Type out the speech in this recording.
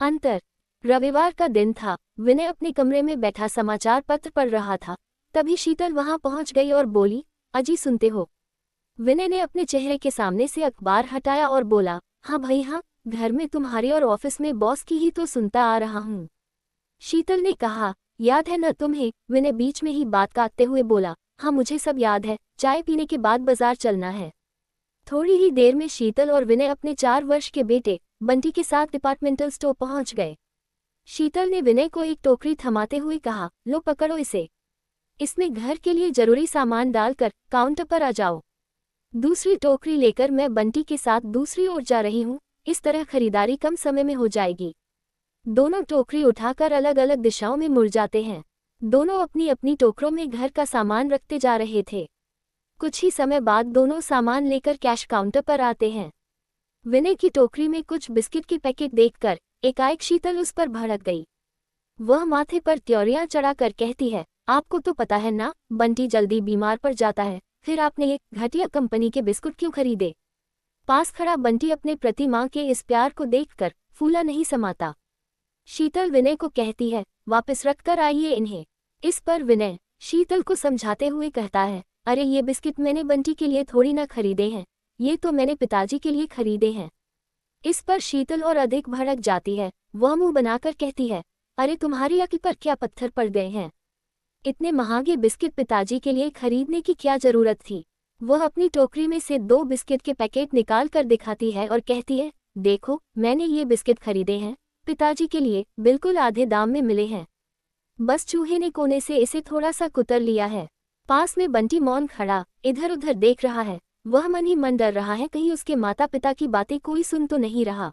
अंतर। रविवार का दिन था। विनय अपने कमरे में बैठा समाचार पत्र पढ़ रहा था। तभी शीतल वहां पहुंच गई और बोली, अजी सुनते हो? विनय ने अपने चेहरे के सामने से अखबार हटाया और बोला, हाँ भाई हाँ, घर में तुम्हारे और ऑफिस में बॉस की ही तो सुनता आ रहा हूँ। शीतल ने कहा, याद है न तुम्हें? विनय बीच में ही बात काटते हुए बोला, हाँ मुझे सब याद है, चाय पीने के बाद बाजार चलना है। थोड़ी ही देर में शीतल और विनय अपने 4 वर्ष के बेटे बंटी के साथ डिपार्टमेंटल स्टोर पहुंच गए। शीतल ने विनय को एक टोकरी थमाते हुए कहा, लो पकड़ो इसे। इसमें घर के लिए जरूरी सामान डालकर काउंटर पर आ जाओ। दूसरी टोकरी लेकर मैं बंटी के साथ दूसरी ओर जा रही हूँ, इस तरह खरीदारी कम समय में हो जाएगी। दोनों टोकरी उठाकर अलग अलग दिशाओं में मुड़ जाते हैं। दोनों अपनी अपनी टोकरों में घर का सामान रखते जा रहे थे। कुछ ही समय बाद दोनों सामान लेकर कैश काउंटर पर आते हैं। विनय की टोकरी में कुछ बिस्किट के पैकेट देखकर एकाएक शीतल उस पर भड़क गई। वह माथे पर त्योरियां चढ़ाकर कहती है, आपको तो पता है ना, बंटी जल्दी बीमार पड़ जाता है, फिर आपने एक घटिया कंपनी के बिस्कुट क्यों खरीदे? पास खड़ा बंटी अपने प्रति माँ के इस प्यार को देखकर फूला नहीं समाता। शीतल विनय को कहती है, वापस रख कर आइए इन्हें। इस पर विनय शीतल को समझाते हुए कहता है, अरे ये बिस्किट मैंने बंटी के लिए थोड़ी ना खरीदे हैं, ये तो मैंने पिताजी के लिए खरीदे हैं। इस पर शीतल और अधिक भड़क जाती है। वह मुंह बनाकर कहती है, अरे तुम्हारी अक्ल पर क्या पत्थर पड़ गए हैं? इतने महंगे बिस्किट पिताजी के लिए खरीदने की क्या जरूरत थी? वह अपनी टोकरी में से 2 बिस्किट के पैकेट निकाल कर दिखाती है और कहती है, देखो मैंने ये बिस्किट खरीदे हैं, पिताजी के लिए, बिल्कुल आधे दाम में मिले हैं। बस चूहे ने कोने से इसे थोड़ा सा कुतर लिया है। पास में बंटी मौन खड़ा इधर उधर देख रहा है। वह मन ही मन डर रहा है कहीं उसके माता पिता की बातें कोई सुन तो नहीं रहा।